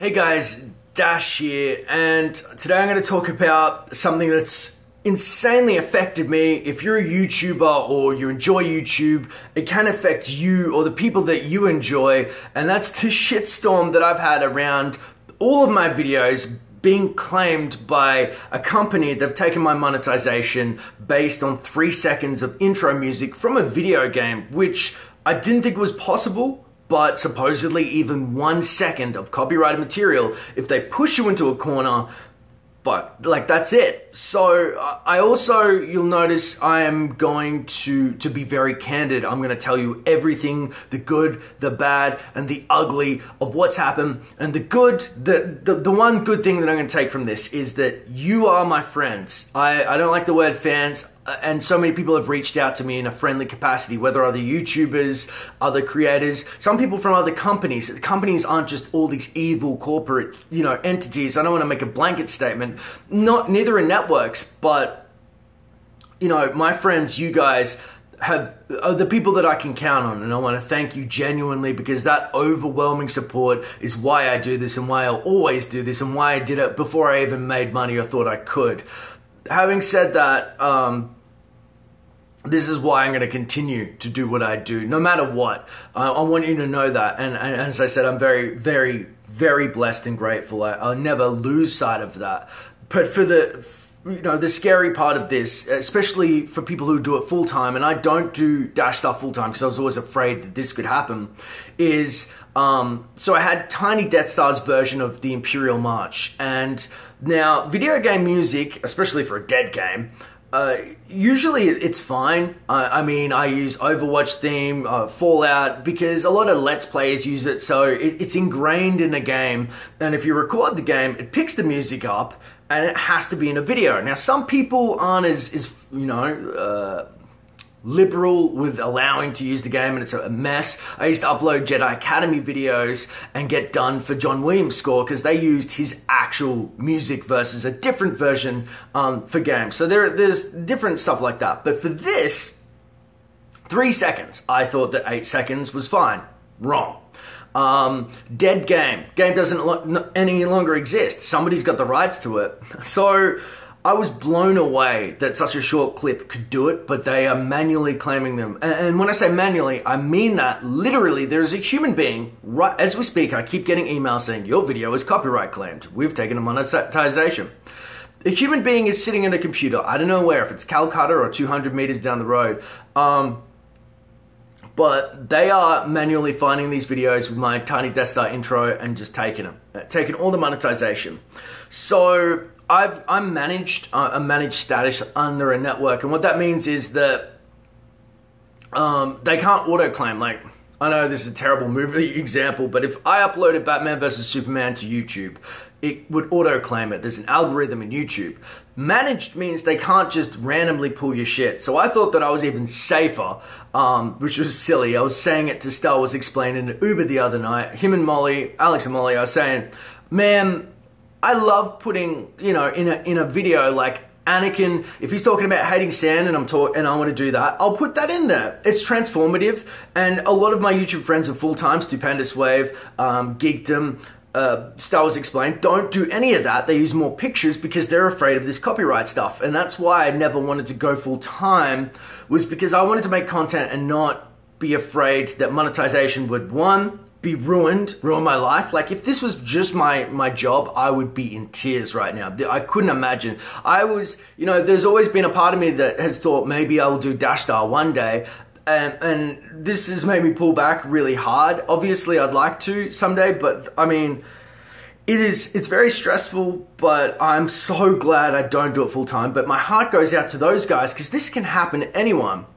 Hey guys, Dash here, and today I'm going to talk about something that's insanely affected me. If you're a YouTuber or you enjoy YouTube, it can affect you or the people that you enjoy, and that's the shitstorm that I've had around all of my videos being claimed by a company that have taken my monetization based on 3 seconds of intro music from a video game, which I didn't think was possible. But supposedly even 1 second of copyrighted material, if they push you into a corner, but like that's it. So I also, you'll notice I am going to be very candid. I'm going to tell you everything, the good, the bad, and the ugly of what's happened. And the good, the one good thing that I'm going to take from this is that you are my friends. I don't like the word fans. And so many people have reached out to me in a friendly capacity, whether other YouTubers, other creators, some people from other companies. Companies aren't just all these evil corporate, entities. I don't want to make a blanket statement. Neither are networks, but, my friends, you guys are the people that I can count on. And I want to thank you genuinely, because that overwhelming support is why I do this and why I'll always do this and why I did it before I even made money or thought I could. Having said that, this is why I'm going to continue to do what I do, no matter what. I want you to know that. And as I said, I'm very, very, very blessed and grateful. I'll never lose sight of that. But for the scary part of this, especially for people who do it full time, and I don't do Dash stuff full time because I was always afraid that this could happen, is so I had Tiny Death Star's version of the Imperial March. And now video game music, especially for a dead game, usually it's fine. I mean, I use Overwatch theme, Fallout, because a lot of Let's Players use it, so it's ingrained in the game. And if you record the game, it picks the music up, and it has to be in a video. Now, some people aren't as liberal with allowing to use the game, and it's a mess. I used to upload Jedi Academy videos and get done for John Williams' score because they used his actual music versus a different version for games. So there's different stuff like that. But for this, 3 seconds. I thought that 8 seconds was fine. Wrong. Dead game. Game doesn't any longer exist. Somebody's got the rights to it. So I was blown away that such a short clip could do it, but they are manually claiming them. And when I say manually, I mean that literally there's a human being, right as we speak, I keep getting emails saying, your video is copyright claimed. We've taken a monetization. A human being is sitting at a computer. I don't know where, if it's Calcutta or 200 meters down the road. But they are manually finding these videos with my Tiny Death Star intro and just taking them. Taking all the monetization. So I'm managed status under a network, and what that means is that they can't auto-claim. Like, I know this is a terrible movie example, but if I uploaded Batman vs Superman to YouTube, it would auto-claim it. There's an algorithm in YouTube. Managed means they can't just randomly pull your shit. So I thought that I was even safer, which was silly. I was saying it to Star Wars Explained in an Uber the other night. Him and Molly, Alex and Molly, I was saying, man, I love putting, in a video like Anakin, if he's talking about hating sand and I want to do that, I'll put that in there. It's transformative, and a lot of my YouTube friends are full-time, Stupendous Wave, Geekdom, Star Wars Explained, don't do any of that. They use more pictures because they're afraid of this copyright stuff. And that's why I never wanted to go full-time, was because I wanted to make content and not be afraid that monetization would, one, be ruin my life. Like, if this was just my job, I would be in tears right now. I couldn't imagine. I was, there's always been a part of me that has thought maybe I will do Dash Star one day. And this has made me pull back really hard. Obviously, I'd like to someday, but I mean, it's very stressful, but I'm so glad I don't do it full time. But my heart goes out to those guys, because this can happen to anyone.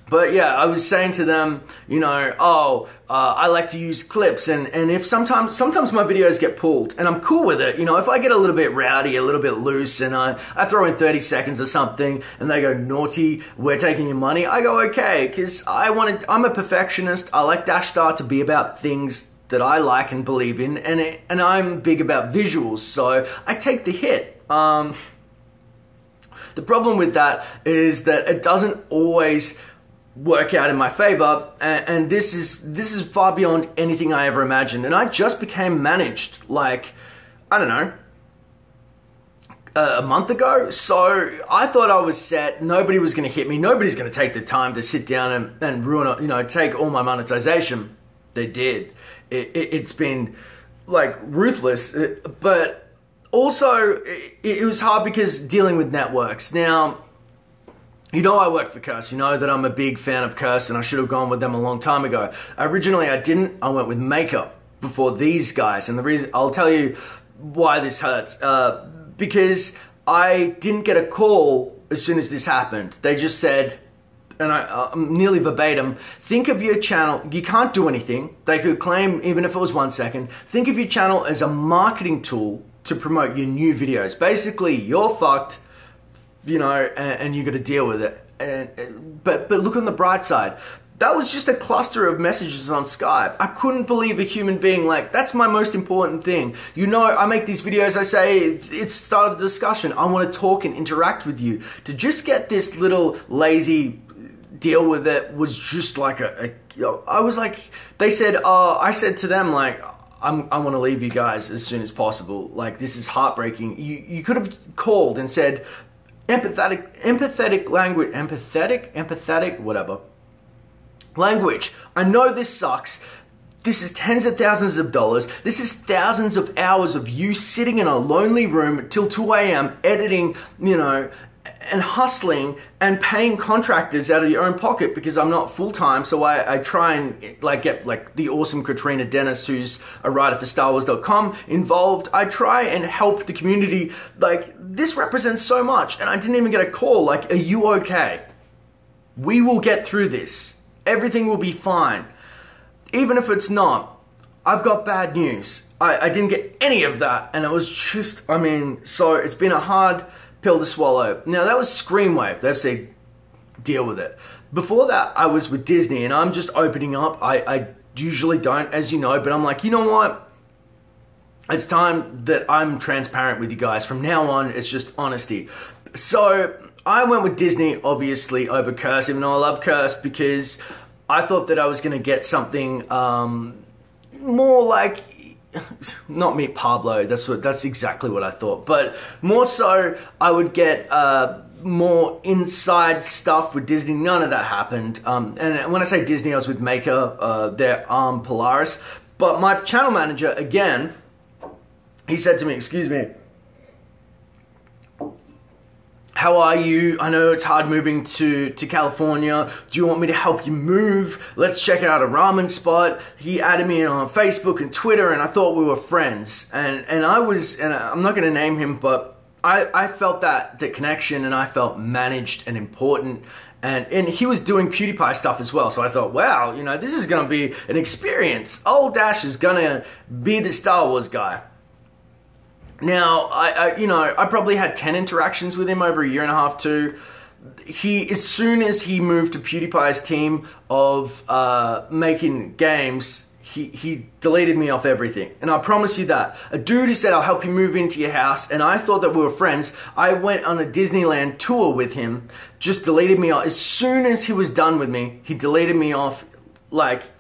But yeah, I was saying to them, I like to use clips, and if sometimes my videos get pulled, and I'm cool with it. If I get a little bit rowdy, a little bit loose, and I throw in 30 seconds or something, and they go, naughty, we're taking your money, I go, okay, because I'm a perfectionist. I like Dash Star to be about things that I like and believe in, and I'm big about visuals, so I take the hit. The problem with that is that it doesn't always work out in my favor, and this is far beyond anything I ever imagined. And I just became managed, like, I don't know, a month ago. So I thought I was set. Nobody was going to hit me. Nobody's going to take the time to sit down and ruin it, you know, take all my monetization. They did. It's been like ruthless, but also it was hard because dealing with networks. Now, you know I work for Curse. You know that I'm a big fan of Curse, and I should have gone with them a long time ago. Originally, I didn't. I went with Maker before these guys, and the reason, I'll tell you why this hurts. Because I didn't get a call as soon as this happened. They just said, and I'm nearly verbatim, think of your channel, you can't do anything. They could claim, even if it was 1 second, think of your channel as a marketing tool to promote your new videos. Basically, you're fucked, you know, and you got to deal with it. But look on the bright side. That was just a cluster of messages on Skype. I couldn't believe a human being, like, that's my most important thing. You know, I make these videos, I say, it's started the discussion. I want to talk and interact with you. To just get this little lazy deal with it was just like I was like, they said, I said to them, like, I want to leave you guys as soon as possible. Like, this is heartbreaking. You could have called and said, empathetic language, empathetic, whatever. Language. I know this sucks. This is tens of thousands of dollars. This is thousands of hours of you sitting in a lonely room till 2 a.m. editing, you know, and hustling and paying contractors out of your own pocket because I'm not full-time. So I try and like get like the awesome Katrina Dennis, who's a writer for StarWars.com, involved. I try and help the community. Like, this represents so much, and I didn't even get a call. Like, are you okay? We will get through this. Everything will be fine. Even if it's not, I've got bad news. I didn't get any of that, and it was just, I mean, so it's been a hard pill to swallow. Now, that was Screenwave. They've said, deal with it. Before that, I was with Disney, and I'm just opening up. I usually don't, as you know, but I'm like, you know what? It's time that I'm transparent with you guys. From now on, it's just honesty. So I went with Disney, obviously, over Curse, even though I love Curse, because I thought that I was going to get something more like, not Meet Pablo, that's exactly what I thought, but more so I would get more inside stuff with Disney. None of that happened. And when I say Disney, I was with Maker, their arm Polaris. But my channel manager, again, he said to me, excuse me, how are you? I know it's hard moving to California. Do you want me to help you move? Let's check out a ramen spot. He added me on Facebook and Twitter, and I thought we were friends. And I'm not going to name him, but I felt that connection, and I felt managed and important. And he was doing PewDiePie stuff as well. So I thought, wow, you know, this is going to be an experience. Old Dash is going to be the Star Wars guy. Now, I probably had 10 interactions with him over a year and a half too. As soon as he moved to PewDiePie's team of making games, he deleted me off everything. And I promise you that. A dude who said, I'll help you move into your house, and I thought that we were friends. I went on a Disneyland tour with him, just deleted me off. As soon as he was done with me, he deleted me off, like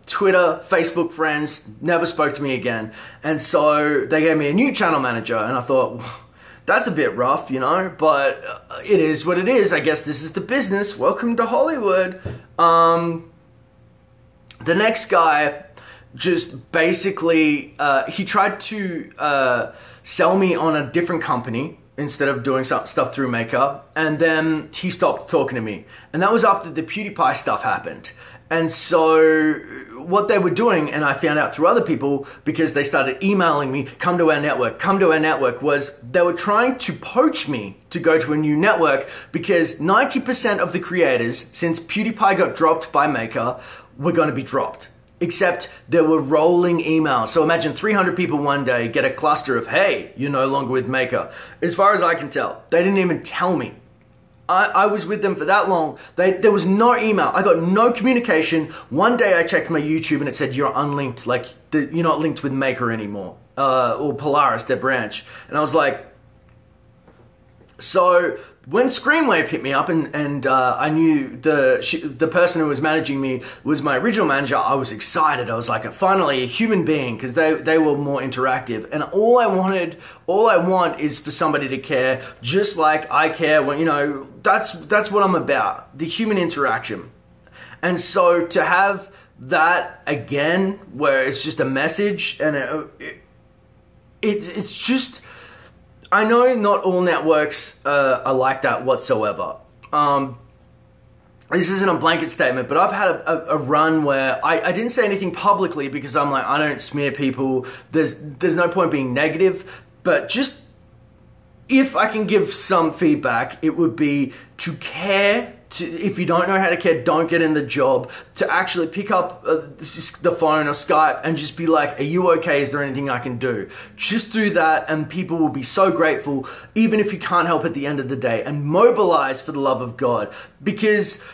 Twitter, Facebook friends, never spoke to me again. And so they gave me a new channel manager, and I thought, that's a bit rough, you know, but it is what it is. I guess this is the business. Welcome to Hollywood. The next guy just basically, he tried to sell me on a different company instead of doing stuff through Maker, and then he stopped talking to me. And that was after the PewDiePie stuff happened. And so what they were doing, and I found out through other people because they started emailing me, come to our network, was they were trying to poach me to go to a new network because 90% of the creators, since PewDiePie got dropped by Maker, were going to be dropped. Except there were rolling emails. So imagine 300 people one day get a cluster of, hey, you're no longer with Maker. As far as I can tell, they didn't even tell me. I was with them for that long. There was no email. I got no communication. One day I checked my YouTube and it said, you're unlinked. Like, you're not linked with Maker anymore. Or Polaris, their branch. And I was like, so when Screenwave hit me up and I knew the person who was managing me was my original manager, I was excited. I was like, finally a human being, because they were more interactive. And all I want is for somebody to care, just like I care when, you know, that's what I'm about, the human interaction. And so to have that again, where it's just a message and it's just, I know not all networks are like that whatsoever. This isn't a blanket statement, but I've had a run where I didn't say anything publicly because I'm like, I don't smear people. There's no point being negative, but just if I can give some feedback, it would be to care. If you don't know how to care, don't get in the job. To actually pick up the phone or Skype and just be like, are you okay? Is there anything I can do? Just do that and people will be so grateful, even if you can't help at the end of the day. And mobilize for the love of God. Because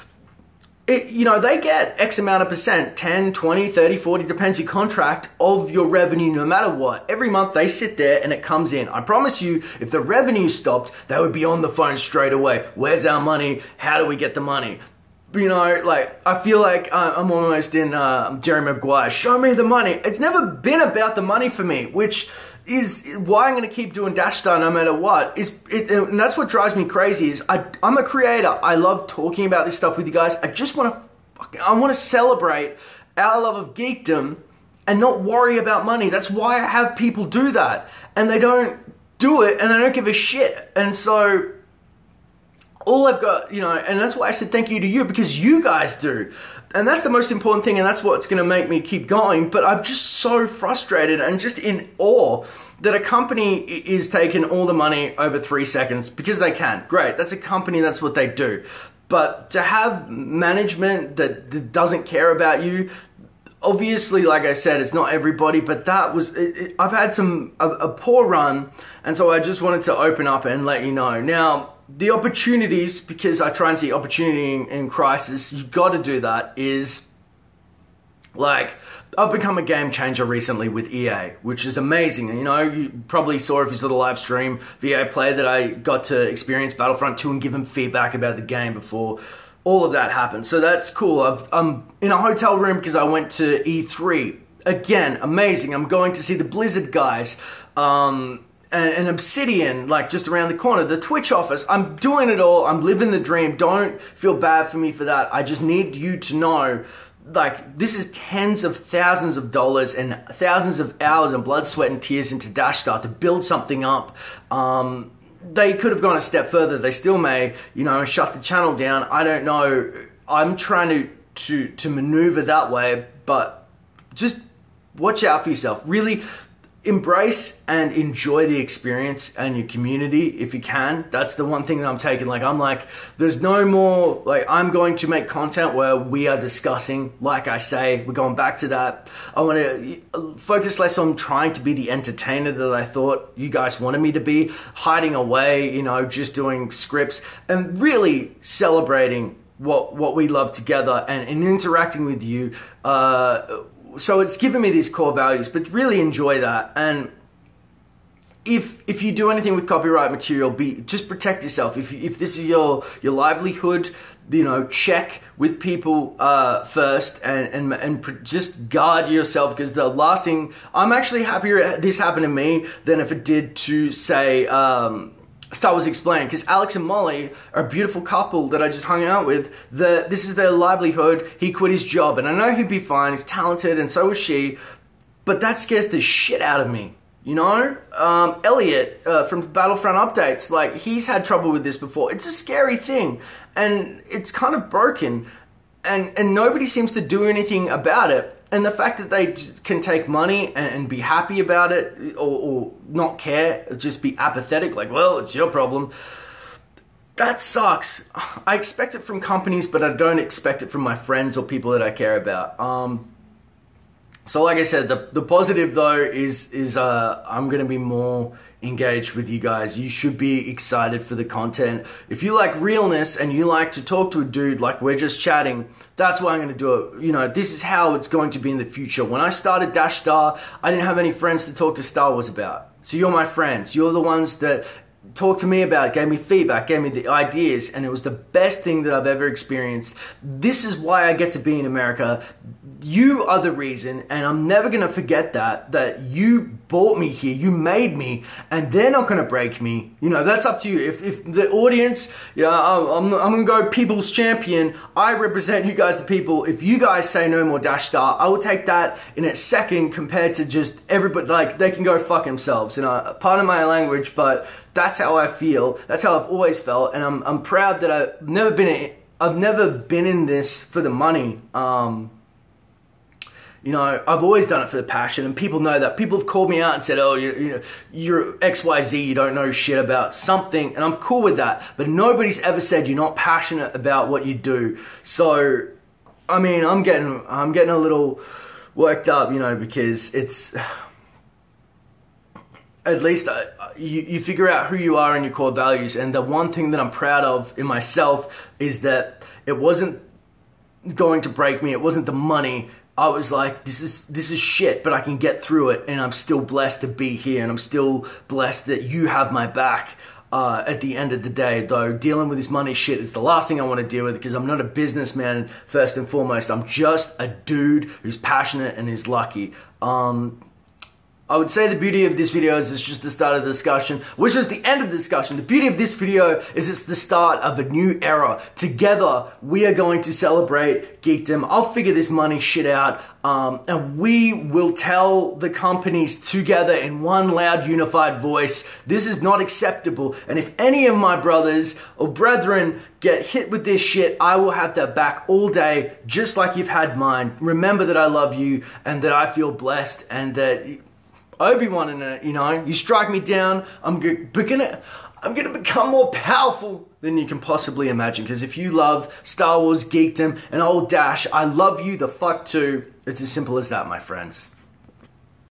you know, they get X amount of percent, 10, 20, 30, 40, depends your contract, of your revenue no matter what. Every month they sit there and it comes in. I promise you, if the revenue stopped, they would be on the phone straight away. Where's our money? How do we get the money? You know, like, I feel like I'm almost in Jerry Maguire. Show me the money. It's never been about the money for me, which is why I'm going to keep doing Dash Star no matter what. And that's what drives me crazy is I'm a creator. I love talking about this stuff with you guys. I want to celebrate our love of geekdom and not worry about money. That's why I have people do that. And they don't do it and they don't give a shit. And so all I've got, you know, and that's why I said thank you to you, because you guys do. And that's the most important thing, and that's what's going to make me keep going. But I'm just so frustrated and just in awe that a company is taking all the money over 3 seconds because they can. Great, that's a company, that's what they do. But to have management that doesn't care about you, obviously, like I said, it's not everybody, but that was, I've had a poor run, and so I just wanted to open up and let you know. Now, the opportunities, because I try and see opportunity in crisis, you got to do that, is like, I've become a game changer recently with EA, which is amazing. And you know, you probably saw if you saw the live stream VA play that I got to experience Battlefront 2 and give him feedback about the game before all of that happened. So that's cool. I'm in a hotel room because I went to E3. Again, amazing. I'm going to see the Blizzard guys. And Obsidian, like just around the corner, the Twitch office. I'm doing it all. I'm living the dream. Don't feel bad for me for that. I just need you to know, like, this is tens of thousands of dollars and thousands of hours and blood, sweat, and tears into Dash Star to build something up. They could have gone a step further. They still may, you know, shut the channel down. I don't know. I'm trying to maneuver that way, but just watch out for yourself. Really embrace and enjoy the experience and your community if you can. That's the one thing that I'm taking. Like, I'm like, there's no more, like, I'm going to make content where we are discussing, like I say, we're going back to that. I want to focus less on trying to be the entertainer that I thought you guys wanted me to be, hiding away, you know, just doing scripts, and really celebrating what we love together and interacting with you. So it's given me these core values, but really enjoy that. And if you do anything with copyright material, just protect yourself. If this is your livelihood, you know, check with people first and just guard yourself, because the last thing, I'm actually happier this happened to me than if it did to, say, Star Wars Explained, because Alex and Molly are a beautiful couple that I just hung out with. This is their livelihood. He quit his job, and I know he'd be fine. He's talented, and so is she, but that scares the shit out of me. You know, Elliot from Battlefront Updates, like, he's had trouble with this before. It's a scary thing, and it's kind of broken, and nobody seems to do anything about it. And the fact that they can take money and be happy about it, or not care, just be apathetic, like, well, it's your problem, that sucks. I expect it from companies, but I don't expect it from my friends or people that I care about. So like I said, the positive though is I'm going to be more engaged with you guys. You should be excited for the content. If you like realness and you like to talk to a dude like we're just chatting, that's why I'm going to do it. You know, this is how it's going to be in the future. When I started Dash Star, I didn't have any friends to talk to Star Wars about. So you're my friends. You're the ones that talked to me about it, gave me feedback, gave me the ideas, and it was the best thing that I've ever experienced. This is why I get to be in America. You are the reason, and I'm never going to forget that you brought me here, you made me, and they're not going to break me. You know, that's up to you. If the audience, I'm going to go people's champion. I represent you guys, the people. If you guys say no more dash star, I will take that in a second compared to just everybody, like, they can go fuck themselves. You know, pardon my language, but that's how I feel. That's how I've always felt, and I'm proud that I've never been in this for the money. You know, I've always done it for the passion, and people know that. People have called me out and said, oh, you're XYZ, you don't know shit about something, and I'm cool with that. But nobody's ever said you're not passionate about what you do. So, I mean, I'm getting a little worked up, you know, because it's, at least you figure out who you are and your core values. And the one thing that I'm proud of in myself is that it wasn't going to break me. It wasn't the money. I was like, this is shit, but I can get through it, and I'm still blessed to be here, and I'm still blessed that you have my back. At the end of the day, though, dealing with this money shit is the last thing I want to deal with, because I'm not a businessman first and foremost. I'm just a dude who's passionate and is lucky. I would say the beauty of this video is it's just the start of the discussion, which is the end of the discussion. The beauty of this video is it's the start of a new era. Together, we are going to celebrate geekdom. I'll figure this money shit out, and we will tell the companies together in one loud, unified voice, this is not acceptable. And if any of my brothers or brethren get hit with this shit, I will have their back all day, just like you've had mine. Remember that I love you, and that I feel blessed, and that Obi-Wan, and you know, you strike me down, I'm gonna become more powerful than you can possibly imagine. Because if you love Star Wars geekdom and old Dash, I love you the fuck too. It's as simple as that, my friends.